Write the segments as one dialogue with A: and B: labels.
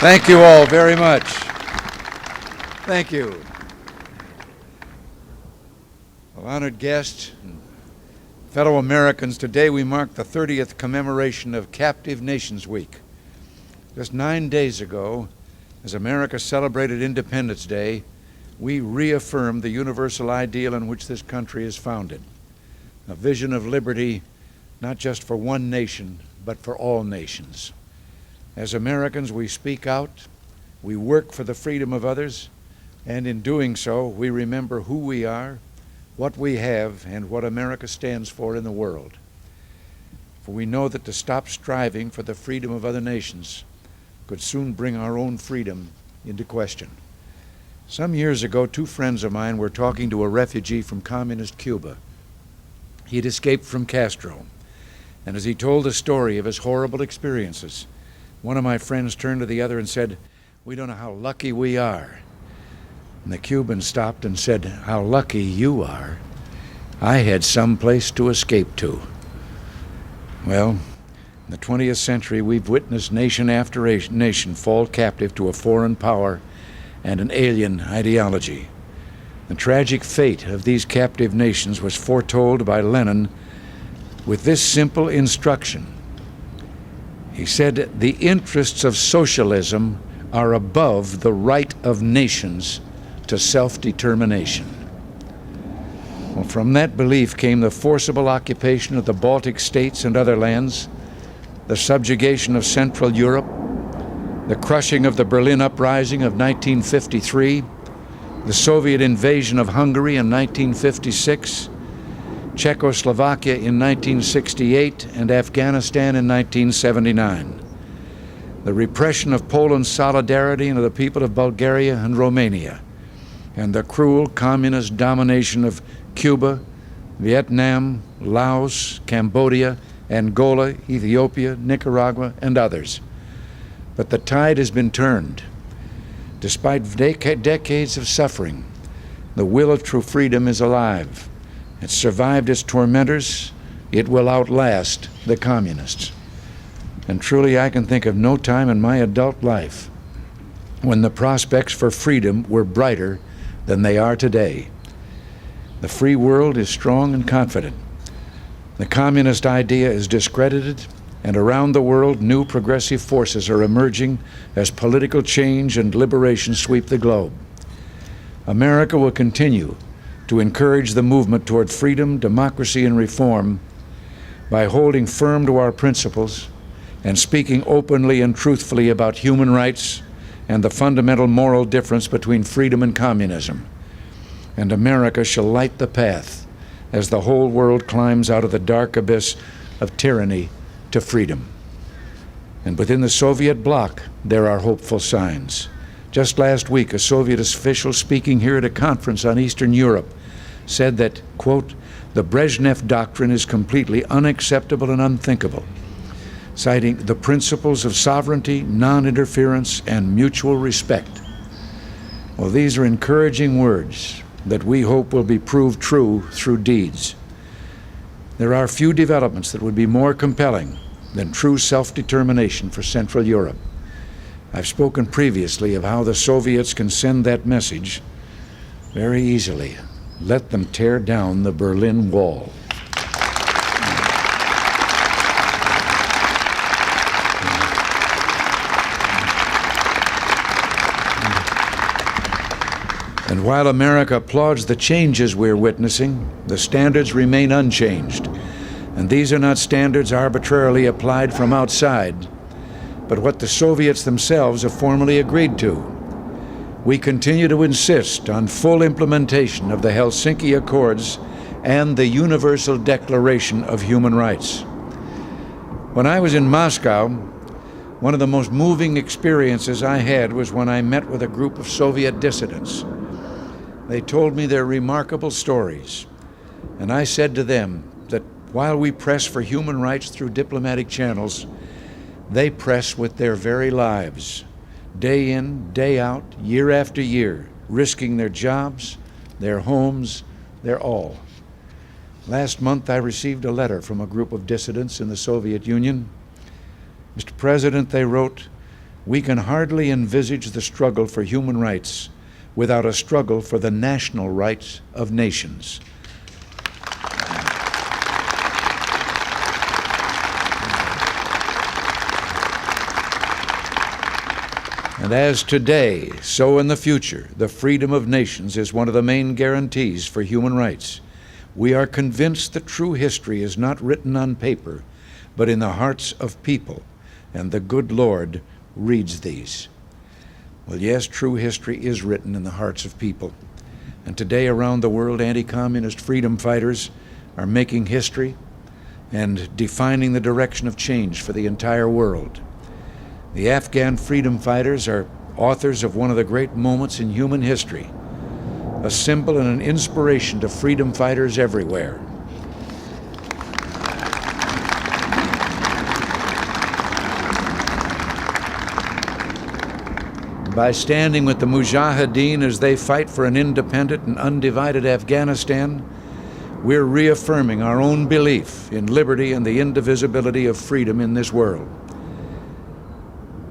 A: Thank you all very much. Thank you. Well, honored guests and fellow Americans, today we mark the 30th commemoration of Captive Nations Week. Just 9 days ago, as America celebrated Independence Day, we reaffirmed the universal ideal on which this country is founded, a vision of liberty not just for one nation, but for all nations. As Americans, we speak out, we work for the freedom of others, and in doing so, we remember who we are, what we have, and what America stands for in the world. For we know that to stop striving for the freedom of other nations could soon bring our own freedom into question. Some years ago, two friends of mine were talking to a refugee from communist Cuba. He had escaped from Castro, and as he told the story of his horrible experiences, one of my friends turned to the other and said, "We don't know how lucky we are." And the Cuban stopped and said, "How lucky you are. I had some place to escape to." Well, in the 20th century, we've witnessed nation after nation fall captive to a foreign power and an alien ideology. The tragic fate of these captive nations was foretold by Lenin with this simple instruction. He said, "The interests of socialism are above the right of nations to self-determination." Well, from that belief came the forcible occupation of the Baltic states and other lands, the subjugation of Central Europe, the crushing of the Berlin Uprising of 1953, the Soviet invasion of Hungary in 1956, Czechoslovakia in 1968, and Afghanistan in 1979. The repression of Poland's solidarity and of the people of Bulgaria and Romania, and the cruel communist domination of Cuba, Vietnam, Laos, Cambodia, Angola, Ethiopia, Nicaragua, and others. But the tide has been turned. Despite decades of suffering, the will of true freedom is alive. It survived its tormentors. It will outlast the communists. And truly, I can think of no time in my adult life when the prospects for freedom were brighter than they are today. The free world is strong and confident. The communist idea is discredited, and around the world, new progressive forces are emerging as political change and liberation sweep the globe. America will continue to encourage the movement toward freedom, democracy, and reform by holding firm to our principles and speaking openly and truthfully about human rights and the fundamental moral difference between freedom and communism. And America shall light the path as the whole world climbs out of the dark abyss of tyranny to freedom. And within the Soviet bloc, there are hopeful signs. Just last week, a Soviet official speaking here at a conference on Eastern Europe said that, quote, "The Brezhnev doctrine is completely unacceptable and unthinkable," citing the principles of sovereignty, non-interference, and mutual respect. Well, these are encouraging words that we hope will be proved true through deeds. There are few developments that would be more compelling than true self-determination for Central Europe. I've spoken previously of how the Soviets can send that message very easily. Let them tear down the Berlin Wall. And while America applauds the changes we're witnessing, the standards remain unchanged. And these are not standards arbitrarily applied from outside, but what the Soviets themselves have formally agreed to. We continue to insist on full implementation of the Helsinki Accords and the Universal Declaration of Human Rights. When I was in Moscow, one of the most moving experiences I had was when I met with a group of Soviet dissidents. They told me their remarkable stories, and I said to them that while we press for human rights through diplomatic channels, they press with their very lives, day in, day out, year after year, risking their jobs, their homes, their all. Last month, I received a letter from a group of dissidents in the Soviet Union. "Mr. President," they wrote, we can hardly envisage the struggle for human rights without a struggle for the national rights of nations. And as today, so in the future, the freedom of nations is one of the main guarantees for human rights. We are convinced that true history is not written on paper, but in the hearts of people, and the good Lord reads these. Well, yes, true history is written in the hearts of people. And today around the world, anti-communist freedom fighters are making history and defining the direction of change for the entire world. The Afghan freedom fighters are authors of one of the great moments in human history, a symbol and an inspiration to freedom fighters everywhere. By standing with the Mujahideen as they fight for an independent and undivided Afghanistan, we're reaffirming our own belief in liberty and the indivisibility of freedom in this world.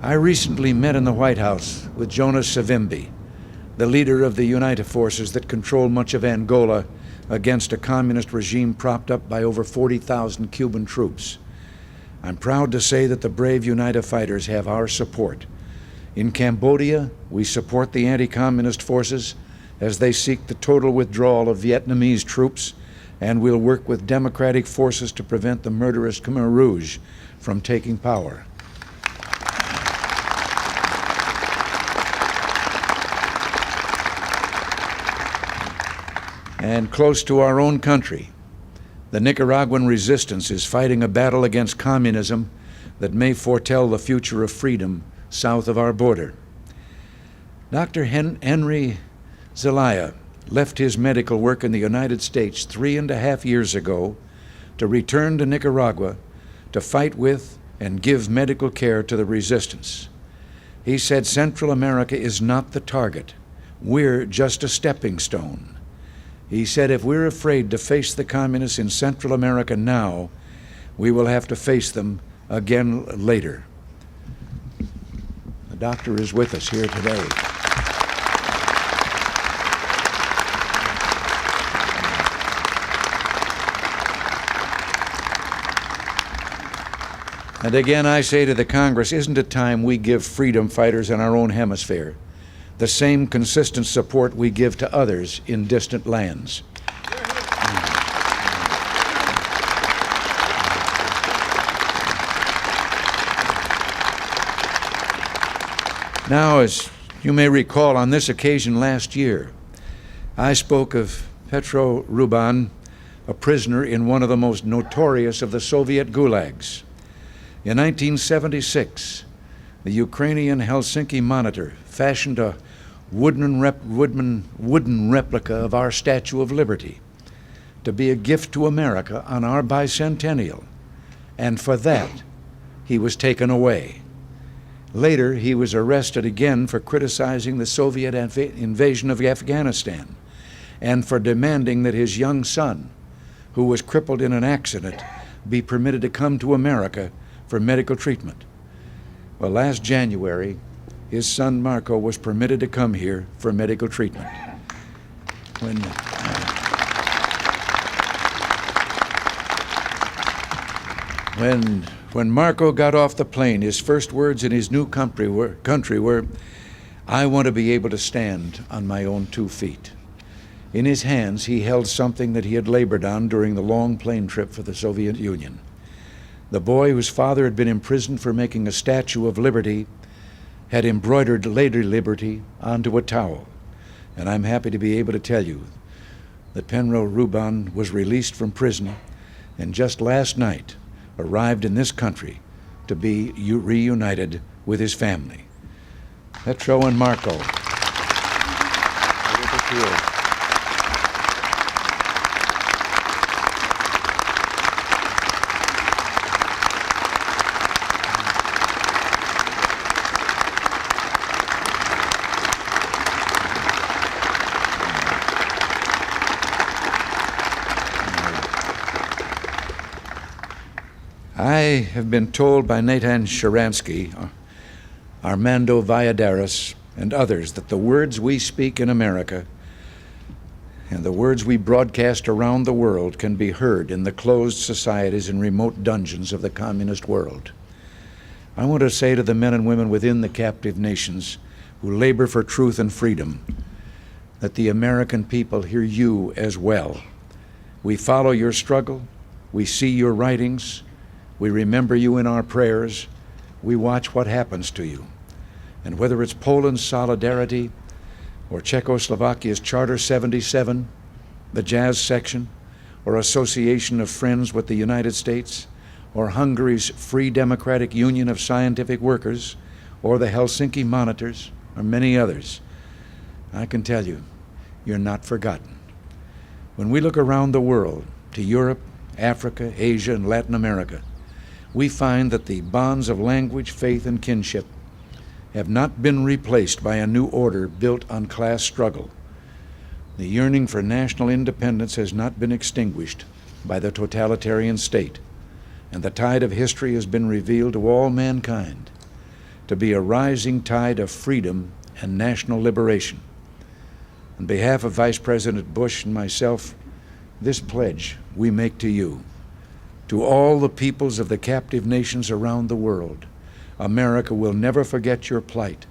A: I recently met in the White House with Jonas Savimbi, the leader of the United Forces that control much of Angola against a communist regime propped up by over 40,000 Cuban troops. I'm proud to say that the brave United fighters have our support. In Cambodia, we support the anti-communist forces as they seek the total withdrawal of Vietnamese troops, and we'll work with democratic forces to prevent the murderous Khmer Rouge from taking power. And close to our own country, the Nicaraguan resistance is fighting a battle against communism that may foretell the future of freedom south of our border. Dr. Henry Zelaya left his medical work in the United States 3.5 years ago to return to Nicaragua to fight with and give medical care to the resistance. He said Central America is not the target. We're just a stepping stone. He said if we're afraid to face the communists in Central America now, we will have to face them again later. The doctor is with us here today. And again, I say to the Congress, isn't it time we give freedom fighters in our own hemisphere the same consistent support we give to others in distant lands? Now, as you may recall, on this occasion last year, I spoke of Petro Ruban, a prisoner in one of the most notorious of the Soviet gulags. In 1976, the Ukrainian Helsinki Monitor fashioned a wooden replica of our Statue of Liberty to be a gift to America on our bicentennial, and for that, he was taken away. Later, he was arrested again for criticizing the Soviet invasion of Afghanistan and for demanding that his young son, who was crippled in an accident, be permitted to come to America for medical treatment. Well, last January, his son Marco was permitted to come here for medical treatment. When Marco got off the plane, his first words in his new country were, "I want to be able to stand on my own 2 feet." In his hands, he held something that he had labored on during the long plane trip for the Soviet Union. The boy whose father had been imprisoned for making a Statue of Liberty had embroidered Lady Liberty onto a towel. And I'm happy to be able to tell you that Petro Ruban was released from prison and just last night arrived in this country to be reunited with his family. Petro and Marco. I have been told by Natan Sharansky, Armando Valladares, and others that the words we speak in America and the words we broadcast around the world can be heard in the closed societies and remote dungeons of the communist world. I want to say to the men and women within the captive nations who labor for truth and freedom that the American people hear you as well. We follow your struggle, we see your writings, we remember you in our prayers, we watch what happens to you. And whether it's Poland's solidarity, or Czechoslovakia's Charter 77, the Jazz Section, or Association of Friends with the United States, or Hungary's Free Democratic Union of Scientific Workers, or the Helsinki Monitors, or many others, I can tell you, you're not forgotten. When we look around the world, to Europe, Africa, Asia, and Latin America, we find that the bonds of language, faith, and kinship have not been replaced by a new order built on class struggle. The yearning for national independence has not been extinguished by the totalitarian state, and the tide of history has been revealed to all mankind to be a rising tide of freedom and national liberation. On behalf of Vice President Bush and myself, this pledge we make to you, to all the peoples of the captive nations around the world. America will never forget your plight,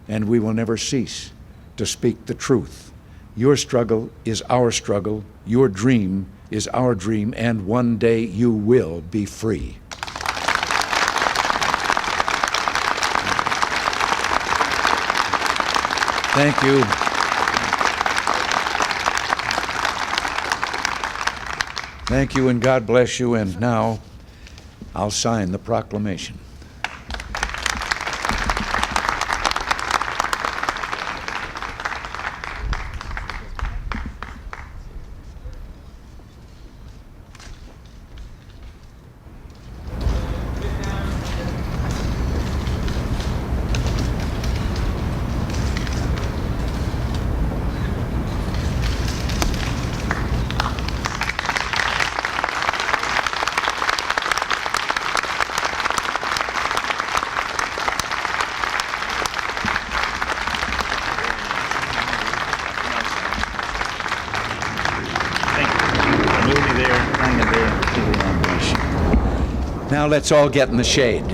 A: and we will never cease to speak the truth. Your struggle is our struggle, your dream is our dream, and one day you will be free. Thank you. Thank you, and God bless you. And now I'll sign the proclamation. Now let's all get in the shade.